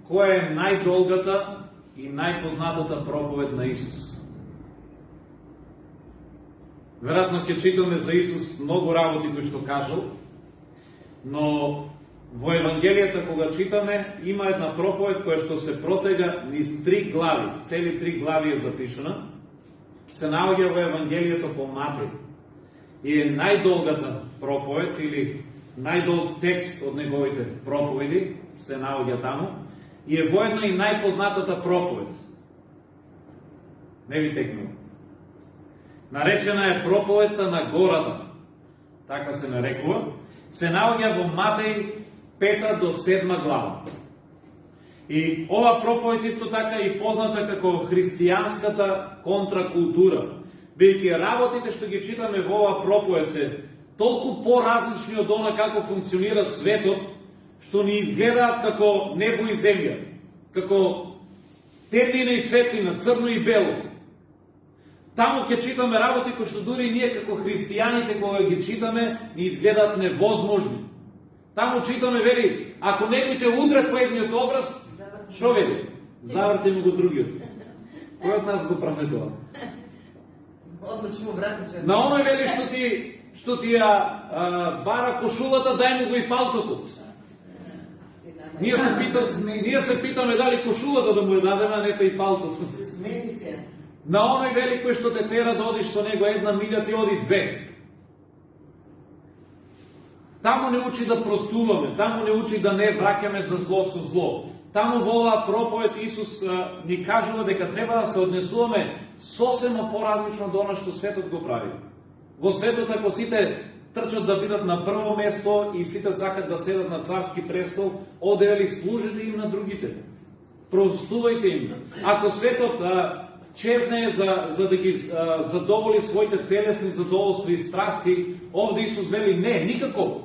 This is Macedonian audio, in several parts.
која е најдолгата и најпознатата проповед на Исус? Веројатно ќе читаме за Исус многу работи кои што кажал, но во Евангелијата кога читаме, има една проповед која што се протега низ 3 глави, цели 3 глави е запишана, се наоѓа во Евангелијата по Матеј. И е најдолгата проповед или најдолг текст од неговите проповеди се наоѓа таму и е воедно и најпознатата проповед. Не ви текнува. Наречена е проповедта на гората, така се нарекува, се наоѓа во Матеј 5 до 7 глава. И ова проповед исто така и позната како христијанската контракултура, бидејќи работите што ги читаме во ова проповед се толку поразлични од она како функционира светот, што ни изгледаат како небо и земја, како темнина и светлина, црно и бело. Таму ќе читаме работи кои што дури ние како христијаните кога ги читаме ни изгледаат невозможни. Таму читаме, вели, ако некој те удре по едниот образ, што вели? Заврте ми го другиот. Кој од нас го прави тоа? На оној вели што ти ја бара кошулата, дај му го и палтото. Ние се питаме дали кошулата да му ја дадеме, а не и палтото. На оној вели кој што те тера да одиш со него 1 милја, ти оди 2. Таму не учи да простуваме, таму не учи да не враќаме за зло со зло. Таму во оваа проповед Исус ни кажува дека треба да се однесуваме сосема поразлично од она што светот го прави. Во светот ако сите трчат да бидат на прво место и сите сакат да седат на царски престол, одевели служите им на другите. Простувајте им. Ако светот чезне за да ги задоволи своите телесни задоволства и страсти, овде Исус вели не, никако.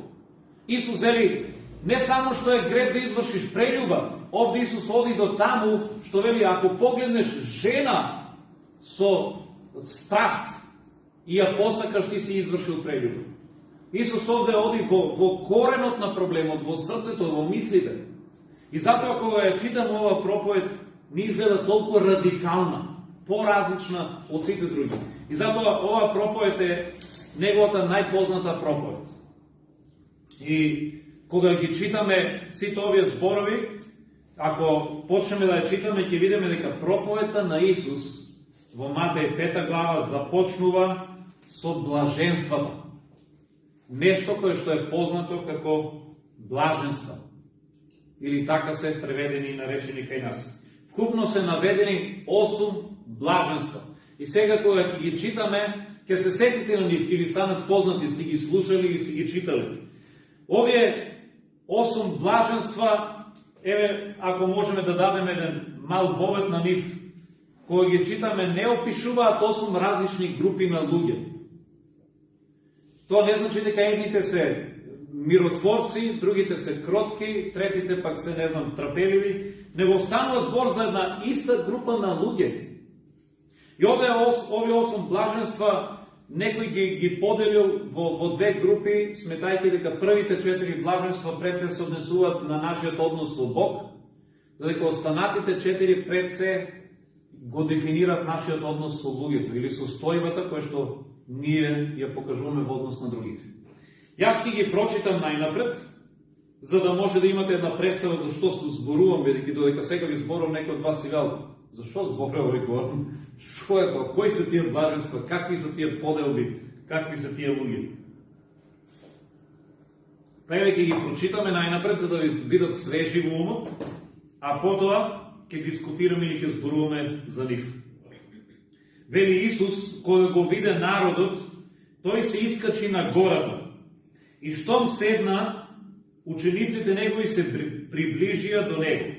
Исус вели не само што е грев да извршиш прелюба, овде Исус оди до таму што вели ако погледнеш жена со страст и ја посакаш, ти си извршил прелюба. Исус овде оди во коренот на проблемот, во срцето, во мислите. И затоа кога ја читам ова проповед, не изгледа толку радикална, поразлична од сите други. И затоа ова проповед е неговата најпозната проповед. И кога ги читаме сите овие зборови, ако почнеме да ја читаме, ќе видиме дека проповедта на Исус во Матеј 5 глава започнува со блаженството. Нешто кое што е познато како блаженство. Или така се преведени и наречени кај нас. Вкупно се наведени 8 блаженства. И сега кога ќе ги читаме, ќе се сетите на нив, ќе ви станат познати, сте ги слушали и сте ги читали. Овие 8 блаженства, еве, ако можеме да дадеме еден мал вовед на нив, кога ги читаме, не опишуваат 8 различни групи на луѓе. Тоа не значи дека едните се миротворци, другите се кротки, третите пак се, не знам, трапеливи, него станува збор за една иста група на луѓе. И овие 8 блаженства некој ги поделил во 2 групи, сметајќи дека првите 4 блаженства пред се однесуваат на нашиот однос со Бог, додека останатите 4 пред се го дефинират нашиот однос со луѓето или со стојбата која што ние ја покажуваме во однос на другите. Јас ќе ги прочитам најнапред, за да може да имате една представа за што зборувам, бидејќи додека сега ви зборувам, некој од вас си вел, зашто зборувам овој? Што е тоа? Кои се тие блаженства? Какви се тие поделби? Какви се тие луѓе? Па еве ќе ги прочитаме најнапред за да ви бидат свежи во умот, а потоа ќе дискутираме и ќе зборуваме за нив. Вели Исус, кога го виде народот, тој се искачи на гората. И штом седна, учениците негови се приближија до него.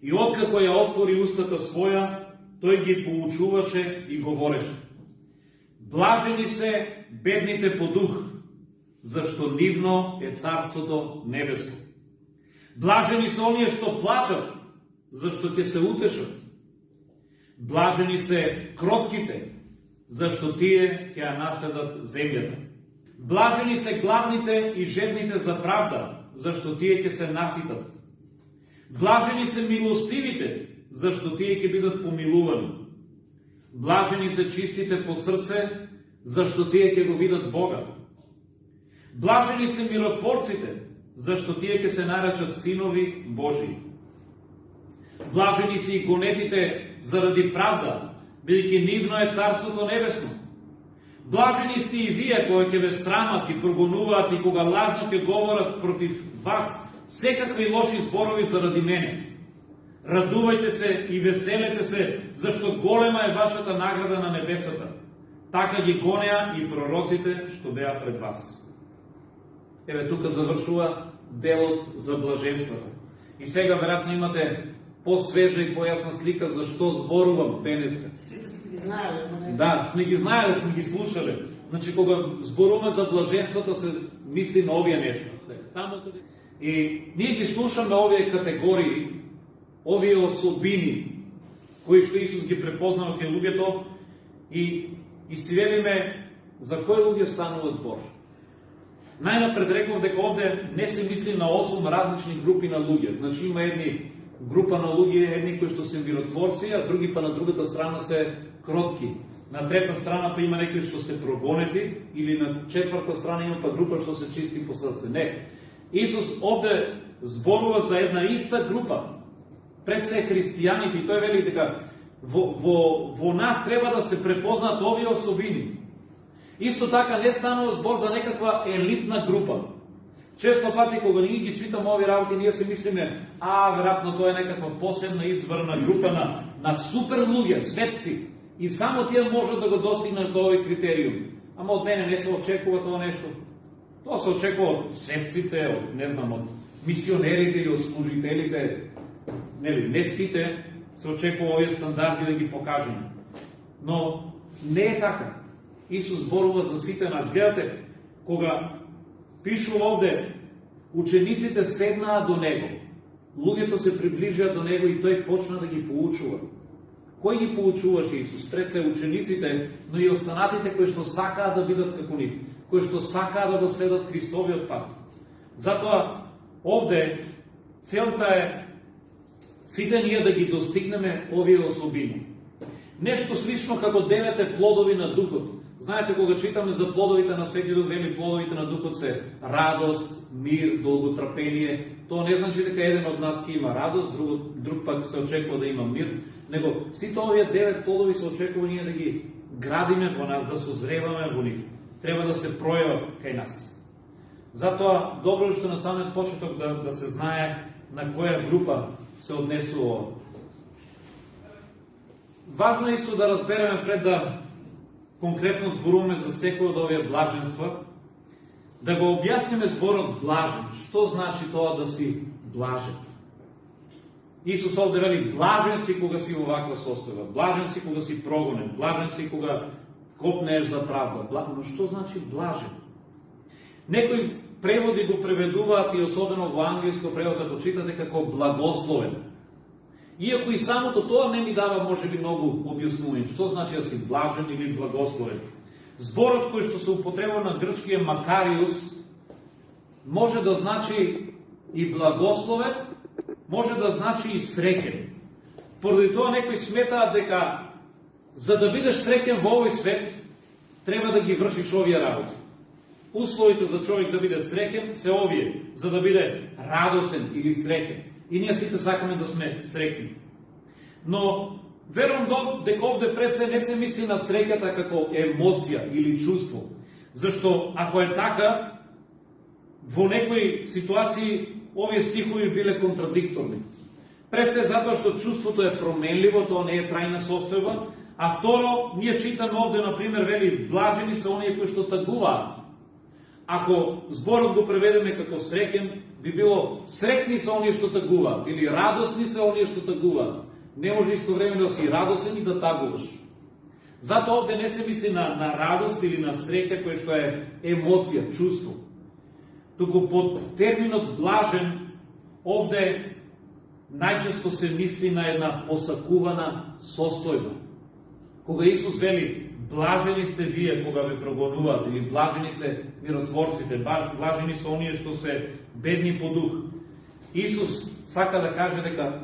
И откако ја отвори устата своја, тој ги поучуваше и говореше. Блажени се бедните по дух, зашто нивно е царството небеско. Блажени се оние што плачат, зашто ќе се утешат. Блажени се кротките, зашто тие ќе ја наследат земјата. Блажени се гладните и жедните за правда, зашто тие ќе се наситат. Блажени се милостивите, зашто тие ќе бидат помилувани. Блажени се чистите по срце, зашто тие ќе го видат Бога. Блажени се миротворците, зашто тие ќе се наречат синови Божии. Блажени се и гонетите заради правда, бидејќи нивно е Царството Небесно. Блажени сте и вие, кои ќе ве срамат и прогонуваат и кога лажно ќе говорат против вас секакви лоши зборови заради мене. Радувајте се и веселете се, зашто голема е вашата награда на небесата. Така ги гонеа и пророците што беа пред вас. Еве тука завршува делот за блаженството. И сега вероятно имате по-свежа и по-ясна слика зашто зборувам денеска. Сите сме ги знаели. Да, сме ги знаели, сме ги слушали. Значи, кога зборуваме за блаженството, се мисли на овие нешта. И ние ги слушаме овие категории, овие особини, кои што Исус ги препознава кај луѓето, и си велиме за кои луѓе станува збор. Најнапред реков дека овде не се мисли на 8 различни групи на луѓе. Значи има едни група на луѓе, едни кои што се миротворци, а други па на другата страна се кротки. На трета страна па има некои што се прогонети, или на четврта страна има па група што се чисти по срце. Не. Исус овде зборува за една иста група. Пред се христијаните, и тој вели дека во нас треба да се препознаат овие особини. Исто така не станува збор за некаква елитна група. Често пати кога ние ги читаме овие работи, ние се мислиме, вероятно тоа е некаква посебна избрана група на супер луѓе, светци. И само тие можат да го достигнат овој критериум. Ама од мене не се очекува тоа нешто. Тоа се очекува од светците, од, не знам, од мисионерите или од служителите. Не сите се очекува овие стандарди да ги покажеме. Но не е така. Исус зборува за сите нас. Гледате, кога пишува овде, учениците седнаа до Него. Луѓето се приближија до Него и Тој почна да ги поучува. Кој ги поучуваше Исус? Пред се учениците, но и останатите кои што сакаат да бидат како нив, кои што сакаат да го следат Христовиот пат. Затоа, овде, целта е сите ние да ги достигнеме овие особини. Нешто слично како 9 плодови на Духот. Знаете, кога читаме за плодовите на Свети Дух, вели плодовите на Духот се радост, мир, долготрпение. Тоа не значи дека еден од нас ќе има радост, друг пак се очекува да има мир, него сите овие 9 плодови се очекува ние да ги градиме во нас, да созреваме во нив. Треба да се пројават кај нас. Затоа, добро што на самиот почеток да се знае на која група се однесува. Важно е исто да разбереме пред да конкретно зборуваме за секој од овие блаженства, да го објасниме зборот блажен. Што значи тоа да си блажен? Исус овде вели, блажен си кога си во ваква состојба, блажен си кога си прогонен, блажен си кога копнеш за правда. Но што значи блажен? Некои преводи го преведуваат и особено во англиско превод да го читате како благословен. Иако и самото тоа не ми дава можеби многу објаснување. Што значи да си блажен или благословен? Зборот кој што се употребува на грчки е макариус, може да значи и благословен, може да значи и среќен. Поради тоа некои сметаат дека за да бидеш среќен во овој свет, треба да ги вршиш овие работи. Условите за човек да биде среќен се овие, за да биде радосен или среќен. И ние сите сакаме да сме среќни. Но верувам дека овде пред се не се мисли на среќата како емоција или чувство. Зашто ако е така, во некои ситуации овие стихови биле контрадикторни. Пред се затоа што чувството е променливо, тоа не е трајна состојба, а второ, ние читаме овде, например, вели, блажени се оние кои што тагуваат. Ако зборот го преведеме како среќен, би било среќни се оние што тагуваат, или радосни се оние што тагуваат. Не може истовремено да си радосен и да тагуваш. Затоа овде не се мисли на радост или на среќа, која што е емоција, чувство. Туку под терминот блажен, овде најчесто се мисли на една посакувана состојба. Кога Исус вели, блажени сте вие кога ве прогонуваат, или блажени се миротворците, блажени се оние што се бедни по дух. Исус сака да каже дека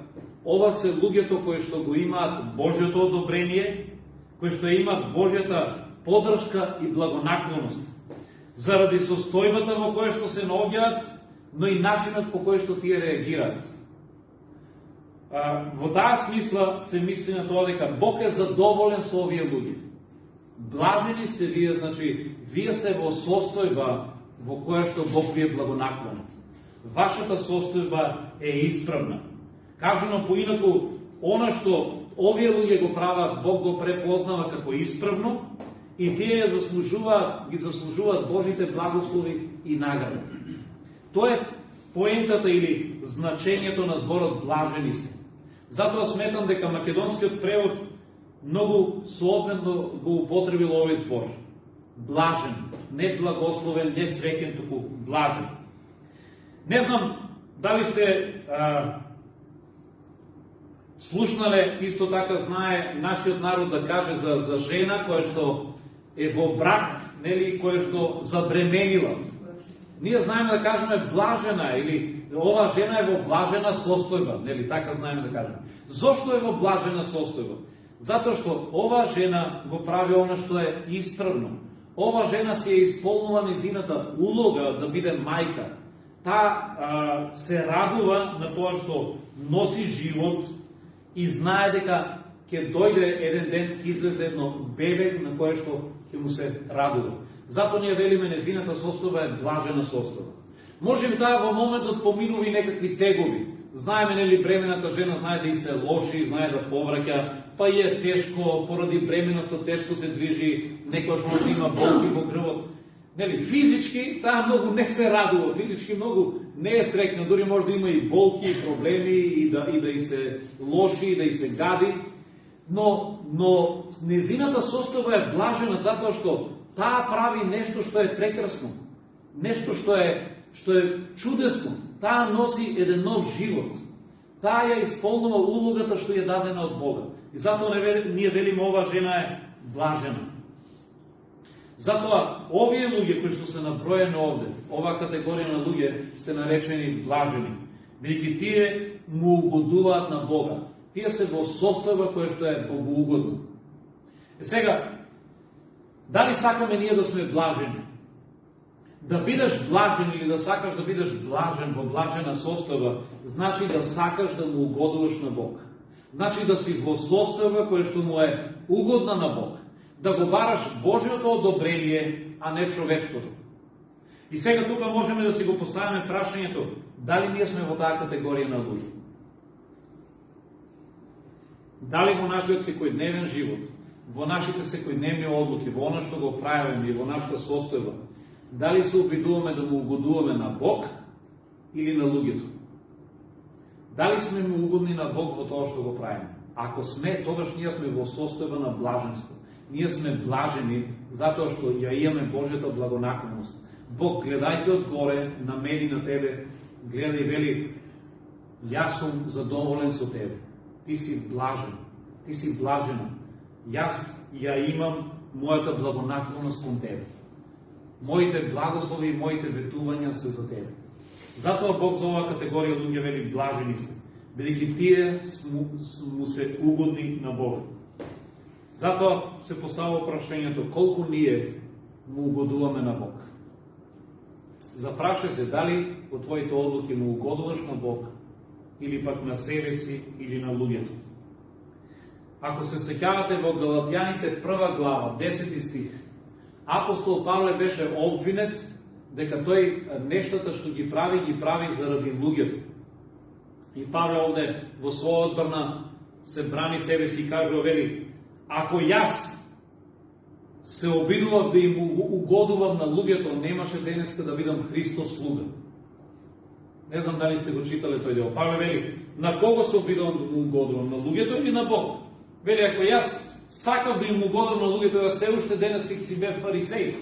ова се луѓето кои што го имаат Божјото одобрение, кои што имаат Божјата поддршка и благонаклоност, заради состојбата во која што се наоѓаат, но и начинот по кој што тие реагираат. Во таа смисла се мисли на тоа дека Бог е задоволен со овие луѓе. Блажени сте вие, значи, вие сте во состојба во која што Бог ви е благонаклонен. Вашата состојба е исправна. Кажано поинаку, она што овие луѓе го прават, Бог го препознава како исправно и тие ги заслужуваат Божите благослови и награди. Тоа е поентата или значењето на зборот блажени сте. Затоа сметам дека македонскиот превод многу соодветно го употребил овој збор. Блажен, не благословен, не среќен, туку блажен. Не знам дали сте слушнале, исто така знае нашиот народ да каже за жена која што е во брак, нели, која што забременила. Ние знаеме да кажеме блажена, или ова жена е во блажена состојба, нели, така знаеме да кажеме. Зошто е во блажена состојба? Затоа што ова жена го прави она што е исправно. Ова жена си е исполнува незината улога да биде мајка. Таа се радува на тоа што носи живот и знае дека ќе дојде еден ден, ќе излезе едно бебе на кое што ќе му се радува. Затоа ние велиме незината состојба е блажена состојба. Може би таа во моментот поминува и некакви тегови. Знаеме, нели, бремената жена знае да и се лоши, знае да повраќа, па и е тешко, поради бременоста тешко се движи, некојаш може да има болки во грбот. Нели, физички таа многу не се радува, физички многу не е среќна, дури може да има и болки, и проблеми, и да и се лоши, и да и се гади, но незината состојба е блажена затоа што таа прави нешто што е прекрасно, нешто што е чудесно. Таа носи еден нов живот. Таа ја исполнува улогата што ја дадена од Бога. И затоа ние велиме ова жена е блажена. Затоа овие луѓе кои што се наброени овде, ова категорија на луѓе се наречени блажени, бидејќи тие му угодуваат на Бога. Тие се во состојба која што е богоугодна. Сега, дали сакаме ние да сме блажени? Да бидеш блажен или да сакаш да бидеш блажен во блажена состојба, значи да сакаш да му угодуваш на Бог. Значи да си во состојба која што му е угодна на Бог. Да го бараш Божјото одобрение, а не човечкото. И сега тука можеме да си го поставиме прашањето, дали ние сме во таа категорија на луѓе? Дали во нашиот секојдневен живот, во нашите секојдневни одлуки, во она што го правиме и во нашата состојба, дали се обидуваме да му угодуваме на Бог или на луѓето? Дали сме му угодни на Бог во тоа што го правиме? Ако сме, тогаш ние сме во состојба на блаженство. Ние сме блажени затоа што ја имаме Божјата благонаклоност. Бог, гледајќи од горе на мене и на тебе, гледа и вели: јас сум задоволен со тебе. Ти си блажен. Ти си блажена. Јас ја имам мојата благонаклоност кон тебе. Моите благослови и моите ветувања се за тебе. Затоа Бог за оваа категорија луѓе вели блажени се, бидејќи тие му се угодни на Бога. Затоа се поставува прашањето колку ние му угодуваме на Бог. Запрашај се дали во твоите одлуки му угодуваш на Бог или пак на себе си или на луѓето. Ако се сеќавате во Галатјаните 1 глава, 10 стих, апостол Павле беше обвинет дека тој нештата што ги прави заради луѓето. И Павле овде во своја одбрана се брани себе си и кажува, вели: ако јас се обидував да им угодувам на луѓето, немаше денеска да бидам Христос слуга. Не знам дали сте го читале тој дел. Павле вели: на кого се обидувам да му угодувам? На луѓето или на Бог? Вели, ако јас сакав да им угодам на луѓето, ја се уште денес ќе си бев фарисеј.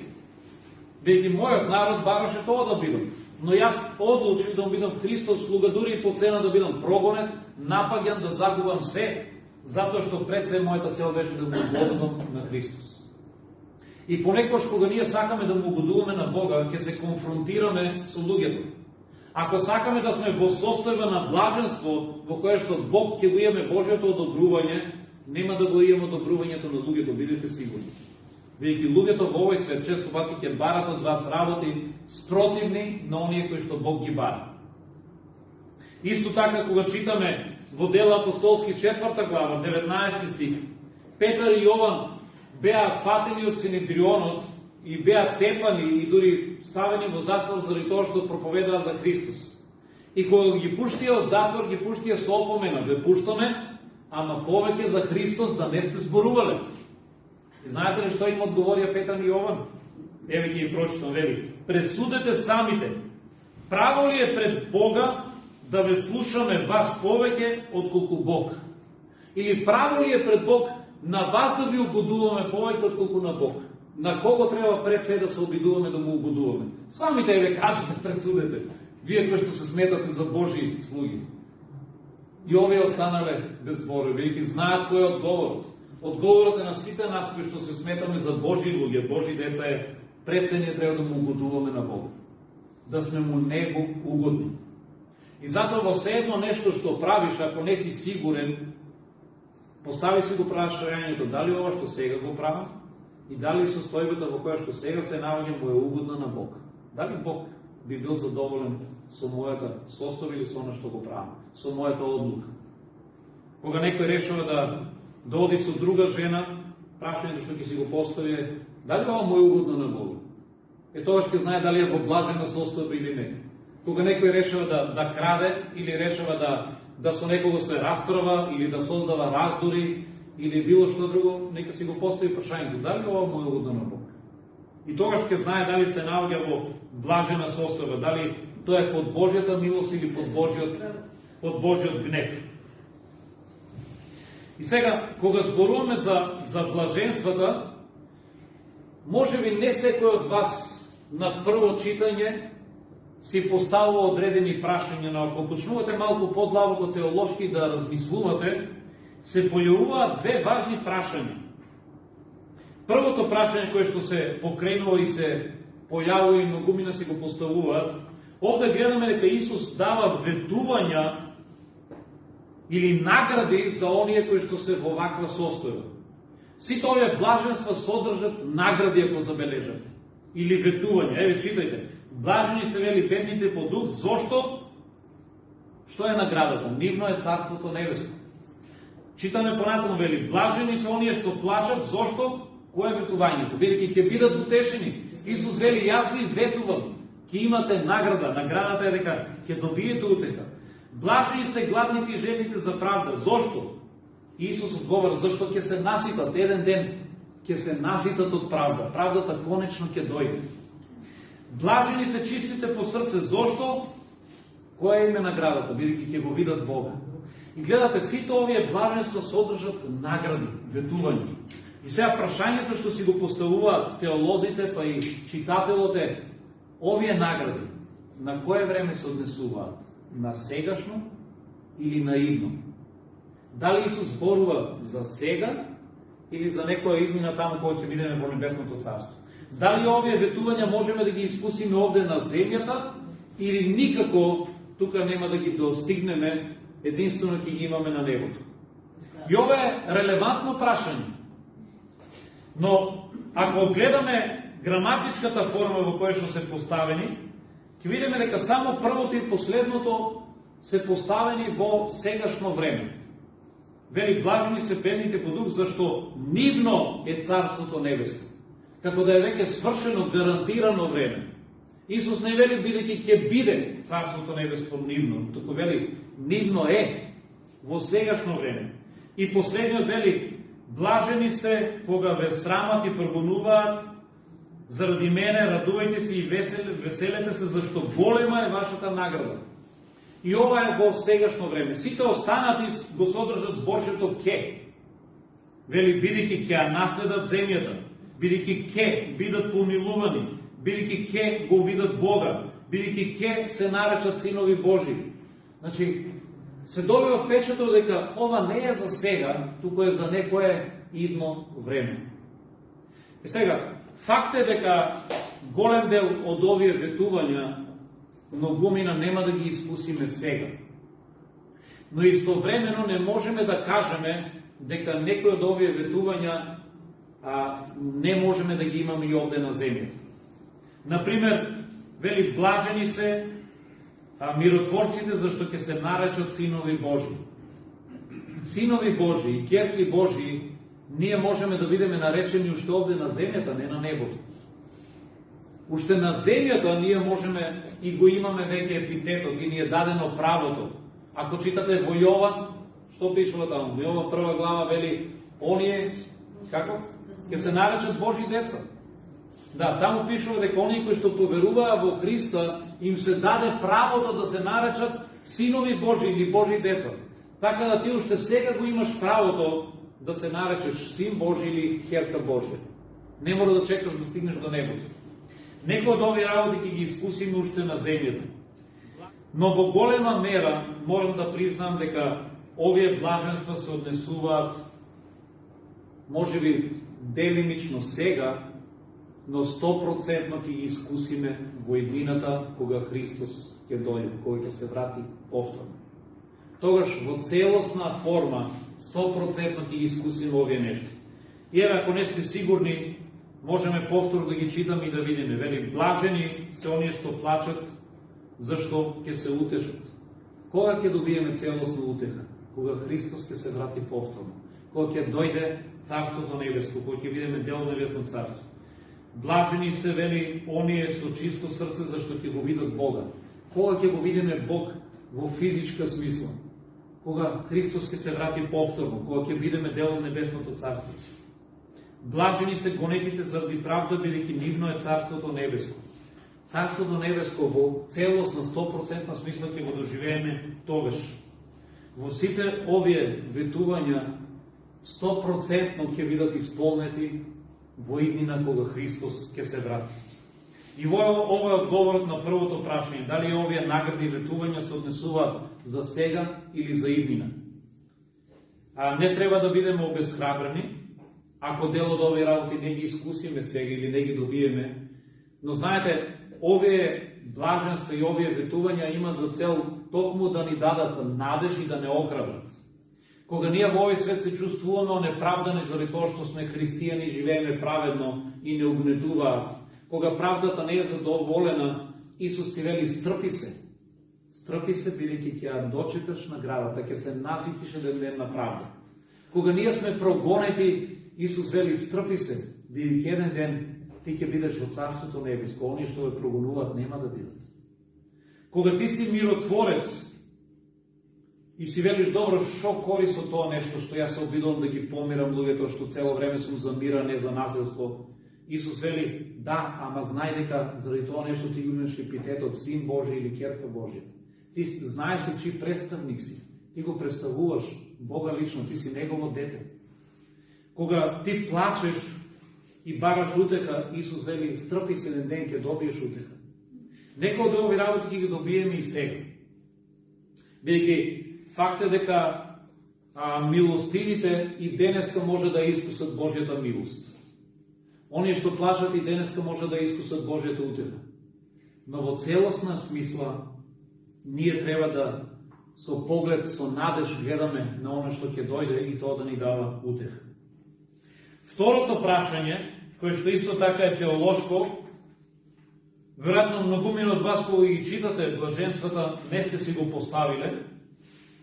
Бидејќи мојот народ бараше тоа да бидам. Но јас одлучив да бидам Христов слуга, дури и по цена да бидам прогонет, напаѓан, да загубам се, затоа што пред се мојата цел беше да му угодувам на Христос. И понекогаш кога ние сакаме да му угодуваме на Бога, ќе се конфронтираме со луѓето. Ако сакаме да сме во состојба на блаженство, во кое што Бог ќе го имаме Божјото одобрување, нема да го имаме одобрувањето на луѓето, бидете сигурни. Бидејќи луѓето во овој свет често пати ќе барат од вас работи спротивни на оние кои што Бог ги бара. Исто така, кога читаме во Дела апостолски 4 глава, 19 стих, Петар и Јован беа фатени од Синедрионот и беа тепани и дури ставени во затвор заради тоа што проповедаа за Христос. И кога ги пуштија од затвор, ги пуштија со опомена: ве пуштаме, ама повеќе за Христос да не сте зборувале. И знаете ли што им одговорија Петар и Јован? Еве ги ги прочитам, вели: пресудете самите, право ли е пред Бога да ве слушаме вас повеќе отколку Бог? Или право ли е пред Бог на вас да ви угодуваме повеќе отколку на Бог? На кого треба пред се да се обидуваме да му угодуваме? Самите ве кажете, пресудете, вие кои што се сметате за Божи слуги. И овие останале без зборови, веќе знаат кој е одговорот. Одговорот е на сите нас кои што се сметаме за Божи луѓе, Божи деца, е пред се ние треба да му угодуваме на Бога. Да сме му него угодни. И затоа во се едно нешто што правиш, ако не си сигурен, постави си го прашањето дали ова што сега го правам и дали состојбата во која што сега се наоѓам му е угодна на Бог. Дали Бог би бил задоволен со мојата состојба или со она што го правам, со мојата одлука. Кога некој решава да оди со друга жена, прашањето што ќе си го постави е дали ова му е угодно на Бога. Тоа ќе знае дали е во блажена состојба или не. Кога некој решава да краде или решава да со некого се расправа или да создава раздори или било што друго, нека си го постави прашањето дали ова му е угодно на Бог. И тогаш ќе знае дали се наоѓа во блажена состојба, дали тоа е под Божјата милост или под Божјиот гнев. И сега, кога зборуваме за блаженствата, може би не секој од вас на прво читање си поставува одредени прашања, но ако почнувате малку подлабоко теолошки да размислувате, се појавуваат две важни прашања. Првото прашање кое што се покренува и се појавува и многумина си го поставуваат, овде гледаме дека Исус дава ветувања или награди за оние кои што се во ваква состојба. Сите овие блаженства содржат награди, ако забележате, или ветувања. Еве читајте. Блажени се, вели, бедните по дух, зошто? Што е наградата? Нивно е Царството Небесно. Читаме понатаму, вели, блажени се оние што плачат, зошто? Кое е ветувањето? Бидејќи ќе бидат утешени. Исус вели, јас ви ветувам, ќе имате награда. Наградата е дека ќе добиете утеха. Блажени се гладните и жедните за правда. Зошто? Исус одговара, зашто ќе се наситат еден ден, ќе се наситат од правда. Правдата конечно ќе дојде. Блажени се чистите по срце. Зошто? Која им е наградата? Бидејќи ќе го видат Бога. И гледате, сите овие блаженства содржат награди, ветувања. И сега прашањето што си го поставуваат теолозите, па и читателот е, овие награди на кое време се однесуваат? На сегашно или на идно? Дали Исус зборува за сега или за некоја иднина таму која ќе видиме во Небесното Царство? Дали овие ветувања можеме да ги искусиме овде на земјата или никако тука нема да ги достигнеме, единствено ќе ги имаме на небото? И ова е релевантно прашање. Но ако гледаме граматичката форма во која што се поставени, ќе видиме дека само првото и последното се поставени во сегашно време. Вели, блажени се бедните по дух, зашто нивно е Царството Небесно. Како да е веќе свршено, гарантирано време. Исус не вели, бидејќи ќе биде Царството Небесно нивно, туку вели, нивно е во сегашно време. И последниот вели, блажени сте кога ве срамат и прогонуваат заради мене, радувајте се и веселете се, зашто голема е вашата награда. И ова е во сегашно време. Сите останати го содржат зборчето ке. Вели, бидејќи ќе ја наследат земјата, бидејќи ќе бидат помилувани, бидејќи ќе го видат Бога, бидејќи ќе се наречат синови Божи. Значи, се добива впечаток дека ова не е за сега, туку е за некое идно време. И сега, факт е дека голем дел од овие ветувања многумина нема да ги искусиме сега. Но истовремено не можеме да кажеме дека некои од овие ветувања не можеме да ги имаме и овде на земјата. Например, вели блажени се миротворците, зашто ќе се наречат синови Божи. Синови Божи и ќерки Божи ние можеме да бидеме наречени уште овде на земјата, не на небото. Уште на земјата ние можеме и го имаме веќе епитетот и ни е дадено правото. Ако читате во Јован, што пишува таму? Јован 1 глава вели, оние, како? Ќе се наречат Божи деца. Да, таму пишува дека оние кои што поверуваа во Христа, им се даде правото да се наречат синови Божи или Божи деца. Така да ти уште сега го имаш правото да се наречеш син Божи или ќерка Божја. Не мора да чекаш да стигнеш до небото. Некои од овие работи ќе ги искусиме уште на земјата. Но во голема мера морам да признам дека овие блаженства се однесуваат можеби делимично сега, но 100% ќе ги искусиме во иднината кога Христос ќе дојде, кога ќе се врати повторно. Тогаш во целосна форма 100% ќе ги искусиме овие нешта. И еве, ако не сте сигурни, можеме повторно да ги читаме и да видиме. Вели, блажени се оние што плачат, зашто ќе се утешат. Кога ќе добиеме целосна утеха? Кога Христос ќе се врати повторно. Кога ќе дојде Царството Небеско, кога ќе видиме дел Небесно Царство. Блажени се, вели, оние со чисто срце, зашто ќе го видат Бога. Кога ќе го видиме Бог во физичка смисла? Кога Христос ќе се врати повторно, кога ќе видиме дел Небесното Царство. Блажени се гонетите заради правда, бидејќи нивно е Царството Небеско. Царството Небеско во целост на 100% смисла ќе го доживееме тогаш. Во сите овие ветувања 100% ќе бидат исполнети во иднина кога Христос ќе се врати. И ова е одговорот на првото прашање, дали овие награди и ветувања се однесуваат за сега или за иднина. Не треба да бидеме обезхрабрени, ако дел од овие работи не ги искусиме сега или не ги добиеме, но знаете, овие блаженства и овие ветувања имат за цел токму да ни дадат надеж и да не охрабрат. Кога ние во овој свет се чувствуваме онеправдани заради тоа што сме христијани и живееме праведно и не угнетуваат, кога правдата не е задоволена, Исус ти вели стрпи се. Стрпи се, бидејќи ќе ја дочекаш наградата, ќе се наситиш еден ден на правда. Кога ние сме прогонети, Исус вели стрпи се, бидејќи еден ден ти ќе бидеш во Царството Небеско, оние што ве прогонуваат нема да бидат. Кога ти си миротворец и си велиш, добро, шо корист од тоа нешто што јас се обидувам да ги помирам луѓето, што цело време сум за мира, не за насилство. Исус вели, да, ама знај дека заради тоа нешто ти имаш епитетот син Божи или ќерка Божја. Ти знаеш ли чиј представник си? Ти го представуваш Бога лично, ти си негово дете. Кога ти плачеш и бараш утеха, Исус вели, стрпи се еден ден, ќе добиеш утеха. Некои од овие работи ќе ги добиеме и сега. Бидејќи факт е дека милостивите и денеска може да искусат Божјата милост. Оние што плачат и денеска може да искусат Божјата утеха. Но во целосна смисла, ние треба да со поглед, со надеж гледаме на оно што ќе дојде и тоа да ни дава утеха. Второто прашање, кое што исто така е теолошко, веројатно многумина од вас кога ги читате блаженствата не сте си го поставиле,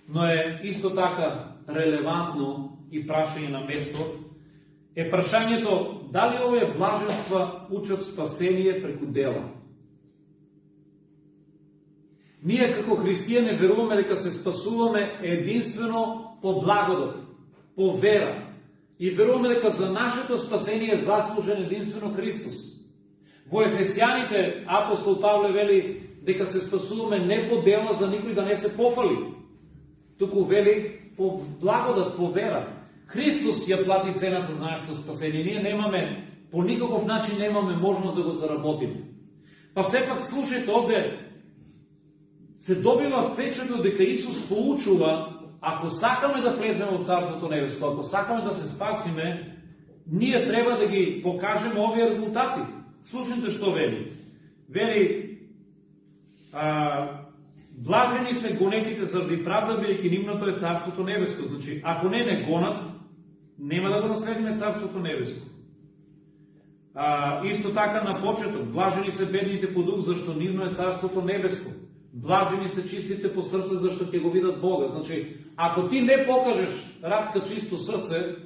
но е исто така релевантно и прашање на место, е прашањето дали овие блаженства учат спасение преку дела. Ние како христијани веруваме дека се спасуваме единствено по благодат, по вера. И веруваме дека за нашето спасение е заслужен единствено Христос. Во Ефесијаните апостол Павле вели дека се спасуваме не по дела за никој да не се пофали, туку вели по благодат, по вера. Христос ја плати цената за нашето спасение. Ние немаме, по никаков начин немаме можност да го заработиме. Па сепак слушајте овде, се добива впечаток дека Исус поучува, ако сакаме да влеземе во Царството Небеско, ако сакаме да се спасиме, ние треба да ги покажеме овие резултати. Слушайте што вели. Вели, блажени се гонетите заради правда, бидејќи нивното е Царството Небеско. Значи, ако не гонат, нема да го наследиме Царството Небеско. Исто така на почеток, блажени се бедните по дух, зашто нивно е Царството Небеско. Блажени се чистите по срце, зашто ќе го видат Бога. Значи, ако ти не покажеш радка чисто срце,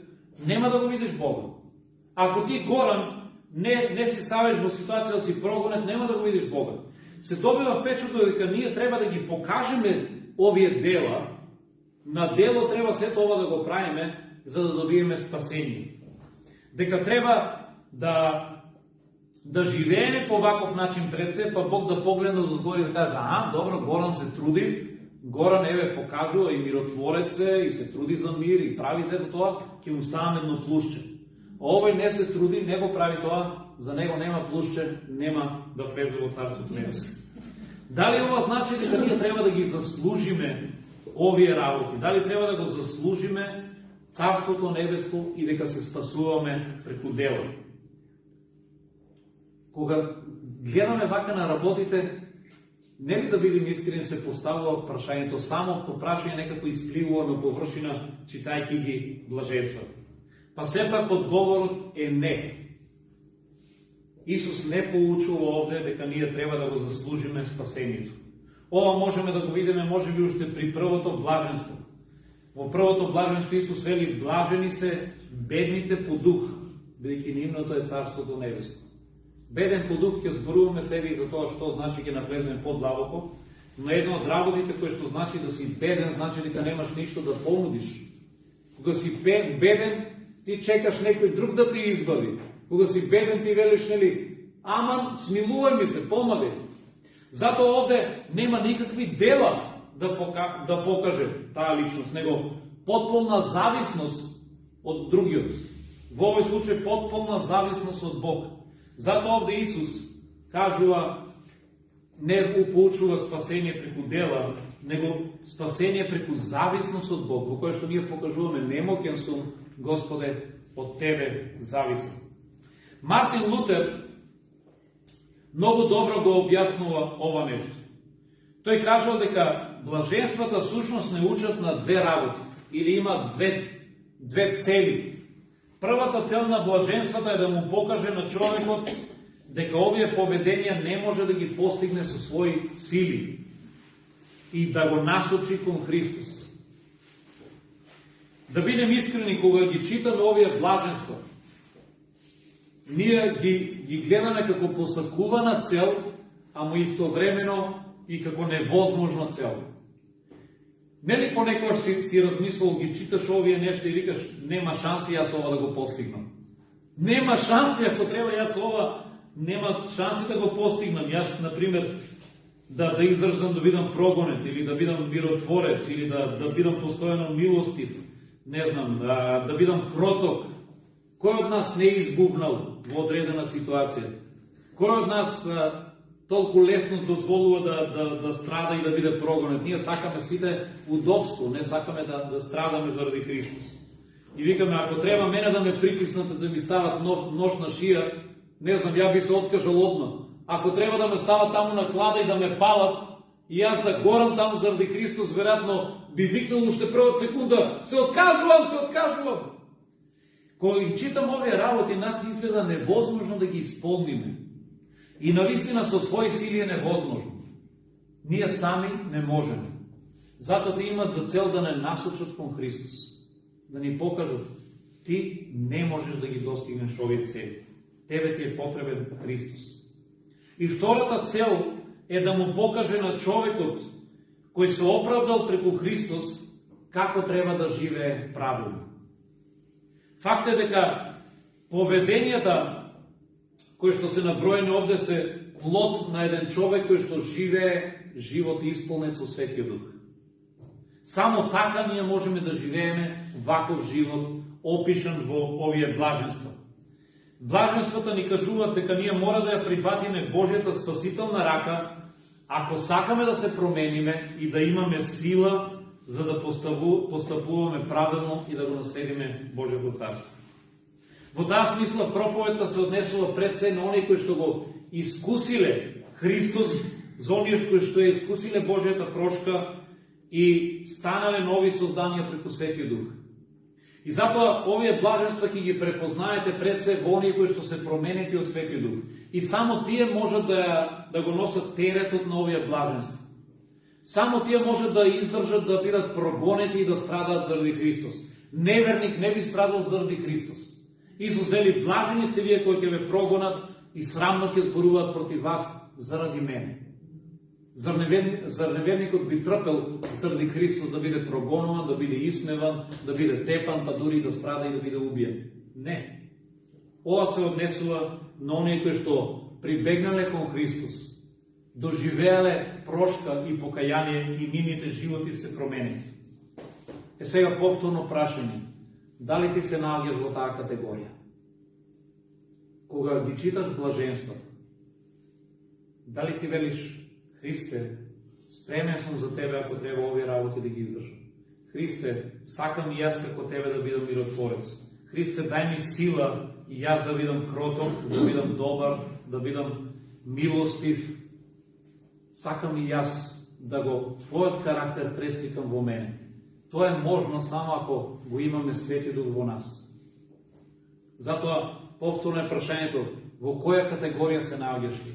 нема да го видиш Бога. Ако ти горан, не си ставиш во ситуација да си прогонет, нема да го видиш Бога. Се добива впечаток дека ние треба да ги покажеме овие дела, на дело треба сето ова да го правиме, за да добиеме спасение. Дека треба да живееме по ваков начин пред се, па Бог да погледне дозгоре и да каже, добро, Горан се труди, Горан покажува и миротворец е, и се труди за мир, и прави се тоа, ќе му ставаме едно плюсче. Овој не се труди, не го прави тоа, за него нема плюсче, нема да влезе во Царството Небеско. Дали ова значи дека ние треба да ги заслужиме овие работи? Дали треба да го заслужиме Царството Небеско и дека се спасуваме преку дела? Кога гледаме вака на работите, нели да бидем искрени, се поставува прашањето, самото прашање некако испливува на површина, читајќи ги блаженствата. Па сепак одговорот е не. Исус не поучува овде дека ние треба да го заслужиме спасението. Ова можеме да го видиме можеби уште при првото блаженство. Во првото блаженство Исус вели, блажени се бедните по дух, бидејќи нивното е Царството Небеско. Беден по дух ќе зборуваме себе и за тоа што значи ќе навлеземе подлабоко, но едно од работите кој што значи да си беден, значи дека немаш ништо да понудиш. Кога си беден, ти чекаш некој друг да те избави. Кога си беден, ти велиш, нели, аман, смилувај ми се, помагај. Затоа овде нема никакви дела да покаже таа личност, него потполна зависност од другиот. Во овој случај потполна зависност од Бог. Затоа овде Исус кажува, не поучува спасение преку дела, него спасение преку зависност од Бог, во кој што ние покажуваме, немоќен сум, Господе, од Тебе зависам. Мартин Лутер многу добро го објаснува ова нешто. Тој кажал дека блаженствата сушност не учат на две работи, или има две цели. Првата цел на блаженствата е да му покаже на човекот дека овие поведенија не може да ги постигне со своји сили и да го насочи кон Христос. Да бидем искрени, кога ги читаме овие блаженства, ние ги гледаме како посакувана цел, ама истовремено и како невозможна цел. Нели понекогаш си размислил, ги читаш овие нешта и викаш, нема шанси јас ова да го постигнам. Нема шанси, ако треба јас ова, нема шанси да го постигнам. Јас, например, да издржам да бидам прогонет, или да бидам миротворец, или да бидам постојано милостив, не знам, да бидам кроток. Кој од нас не е избувнал во одредена ситуација? Кој од нас толку лесно дозволува да страда и да биде прогонет? Ние сакаме сите удобство, не сакаме да страдаме заради Христос. И викаме, ако треба мене да ме притиснат, да ми стават нож на шија, не знам, ја би се откажал одма. Ако треба да ме стават таму на клада и да ме палат, и јас да горам таму заради Христос, веројатно би викнал уште првата секунда, се откажувам. Кога ги читам овие работи, нас изгледа невозможно да ги исполниме. И навистина со своји сили е невозможно. Ние сами не можеме. Затоа те имат за цел да не насочат кон Христос. Да ни покажат, ти не можеш да ги достигнеш овие цели. Тебе ти е потребен Христос. И втората цел е да му покаже на човекот кој се оправдал преку Христос како треба да живее правилно. Факт е дека поведењата кои што се наброени овде се плод на еден човек кој што живее живот исполнет со Светиот Дух. Само така ние можеме да живееме ваков живот, опишан во овие блаженства. Блаженствата ни кажуваат дека ние мора да ја прифатиме Божјата спасителна рака, ако сакаме да се промениме и да имаме сила за да постапуваме правилно и да го наследиме Божјото царство. Во таа смисла проповедта се однесува пред се на оние кои што го искусиле Христос за оние кои што ја искусиле Божјата прошка и станале нови созданија преку Светиот Дух. И затоа овие блаженства ќе ги препознаете пред се во оние кои што се променети од Светиот Дух. И само тие можат да го носат теретот на овие блаженства. Само тие можат да издржат да бидат прогонети и да страдаат заради Христос. Неверник не би страдал заради Христос. Исус вели: блажени сте вие кои ќе ве прогонат и срамно ќе зборуваат против вас заради мене. Зар неверникот би трпел заради Христос да биде прогонуван, да биде исмеван, да биде тепан, па дури да страда и да биде убиен? Не. Ова се однесува на оние кои што прибегнале кон Христос, доживеале прошка и покаяние и нивните животи се променети. Сега повторно прашање: дали ти се наоѓаш во таа категорија? Кога ги читаш блаженствата, дали ти велиш: Христе, спремен сум за Тебе ако треба овие работи да ги издржам. Христе, сакам и јас како Тебе да бидам миротворец. Христе, дај ми сила и јас да бидам кроток, да бидам добар, да бидам милостив. Сакам и јас да го Твојот карактер пресликам во мене. Тоа е можно само ако го имаме Свети Дух во нас. Затоа повторно е прашањето: во која категорија се наоѓаш ти?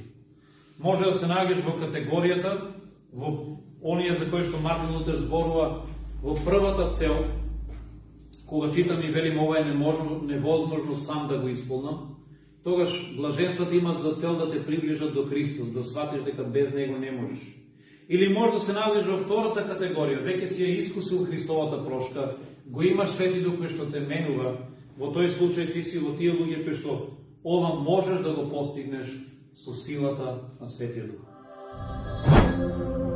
Може да се наоѓаш во категоријата, во оние за кои што Мартин Лутер зборува, во првата цел, кога читам и велим ова е невозможно сам да го исполнам, тогаш блаженствата имат за цел да те приближат до Христос, да сватиш дека без Него не можеш. Или може да се наоѓаш во втората категорија, веќе си ја искусил Христовата прошка, го имаш Свети Дух кој што те менува, во тој случај ти си во тие луѓе кои што ова можеш да го постигнеш со силата на Светиот Дух.